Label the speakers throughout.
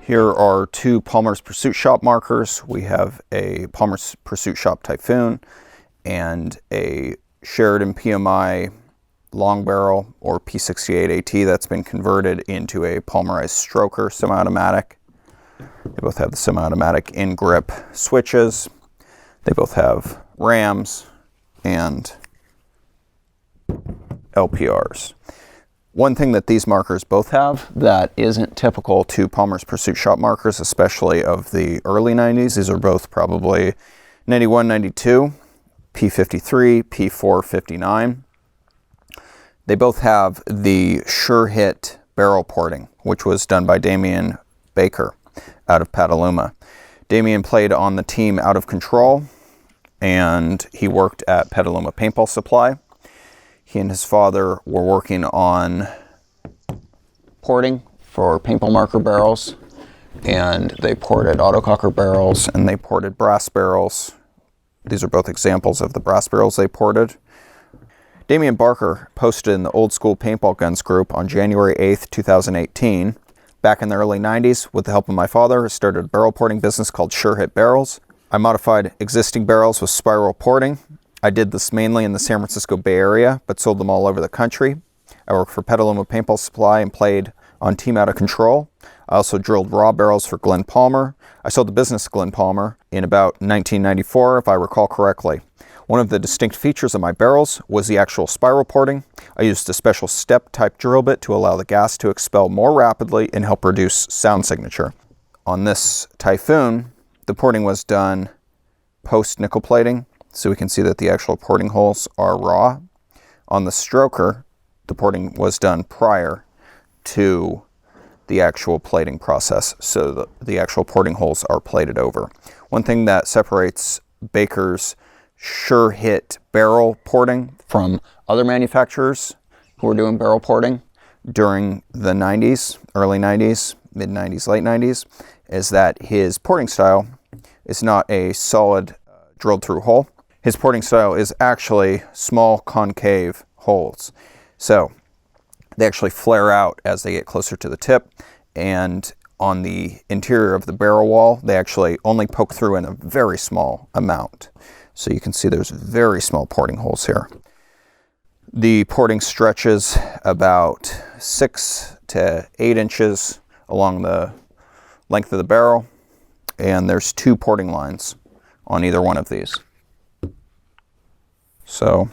Speaker 1: Here are two Palmer's Pursuit Shop markers. We have a Palmer's Pursuit Shop Typhoon and a Sheridan PMI long barrel or P68 AT that's been converted into a Palmerized stroker semi-automatic. They both have the semi-automatic in-grip switches. They both have rams and LPRs. One thing that these markers both have that isn't typical to Palmer's Pursuit Shop markers, especially of the early 90s, these are both probably 91, 92, P53, P459. They both have the Sure Hit barrel porting, which was done by Damien Baker out of Petaluma. Damien played on the Team Outta Control, and he worked at Petaluma Paintball Supply. He and his father were working on porting for paintball marker barrels, and they ported autococker barrels and they ported brass barrels. These are both examples of the brass barrels they ported. Damien Barker posted in the Old School Paintball Guns group on January 8th, 2018. Back in the early 90s, with the help of my father, I started a barrel porting business called Sure Hit Barrels. I modified existing barrels with spiral porting. I did this mainly in the San Francisco Bay Area, but sold them all over the country. I worked for Petaluma Paintball Supply and played on Team Outta Control. I also drilled raw barrels for Glen Palmer. I sold the business to Glen Palmer in about 1994, if I recall correctly. One of the distinct features of my barrels was the actual spiral porting. I used a special step-type drill bit to allow the gas to expel more rapidly and help reduce sound signature. On this Typhoon, the porting was done post-nickel plating, so we can see that the actual porting holes are raw. On the stroker, the porting was done prior to the actual plating process, so the actual porting holes are plated over. One thing that separates Baker's Sure Hit barrel porting from other manufacturers who were doing barrel porting during the 90s, early 90s, mid 90s, late 90s, is that his porting style is not a solid drilled through hole. His porting style is actually small concave holes. So they actually flare out as they get closer to the tip, and on the interior of the barrel wall, they actually only poke through in a very small amount. So you can see there's very small porting holes here. The porting stretches about 6 to 8 inches along the length of the barrel, and there's 2 porting lines on either one of these. So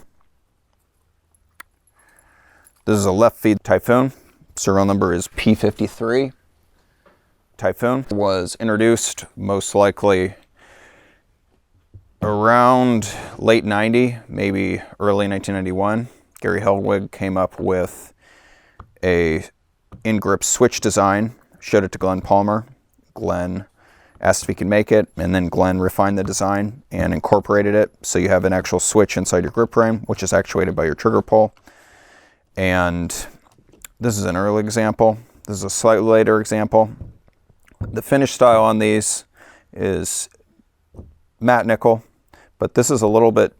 Speaker 1: this is a left feed Typhoon. Serial number is P53. Typhoon was introduced most likely around late 90, maybe early 1991. Gary Hellwig came up with a in-grip switch design, showed it to Glen Palmer. Glen asked if he could make it, and then Glen refined the design and incorporated it, so you have an actual switch inside your grip frame, which is actuated by your trigger pull. And this is an early example. This is a slightly later example. The finish style on these is matte nickel, but this is a little bit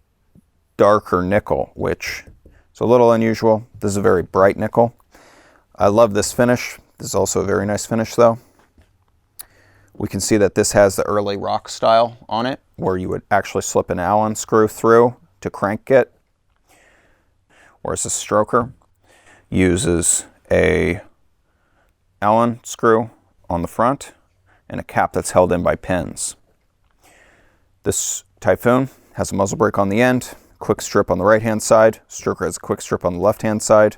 Speaker 1: darker nickel, which is a little unusual. This is a very bright nickel. I love this finish. This is also a very nice finish though. We can see that this has the early rock style on it, where you would actually slip an Allen screw through to crank it, whereas the stroker uses a Allen screw on the front and a cap that's held in by pins. This Typhoon has a muzzle brake on the end, quick strip on the right hand side, stroker has a quick strip on the left hand side.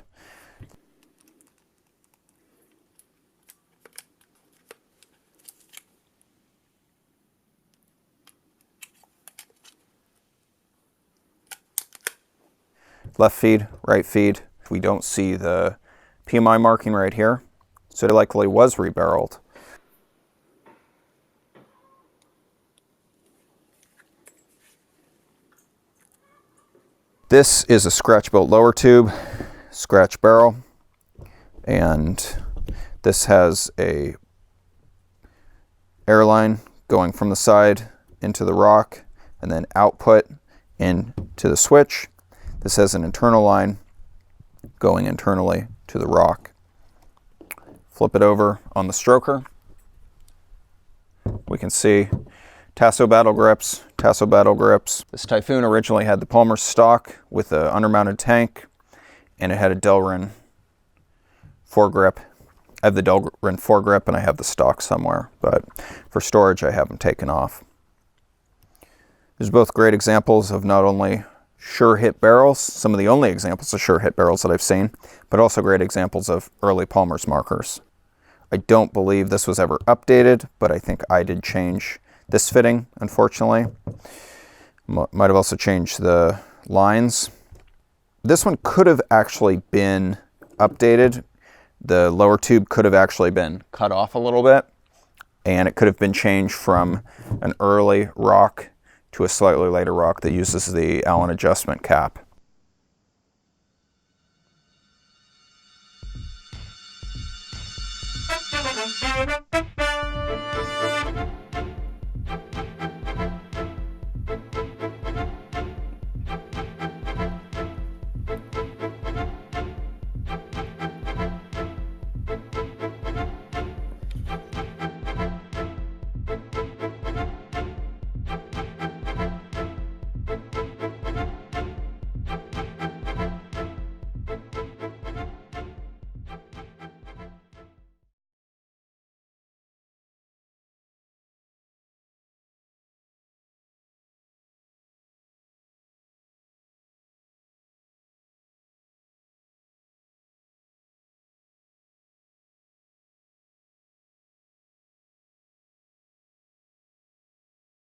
Speaker 1: Left feed, right feed. We don't see the PMI marking right here, so it likely was rebarreled. This is a scratch-built lower tube, scratch barrel, and this has a airline going from the side into the rock, and then output into the switch. This has an internal line going internally to the rock. Flip it over on the stroker. We can see Tasso battle grips, Tasso battle grips. This Typhoon originally had the Palmer stock with the undermounted tank, and it had a Delrin foregrip. I have the Delrin foregrip and I have the stock somewhere, but for storage I have them taken off. There's both great examples of not only sure hit barrels, some of the only examples of sure hit barrels that I've seen, but also great examples of early Palmer's markers. I don't believe this was ever updated, but I think I did change this fitting, unfortunately. Might have also changed the lines. This one could have actually been updated. The lower tube could have actually been cut off a little bit, and it could have been changed from an early rock to a slightly later rock that uses the Allen adjustment cap.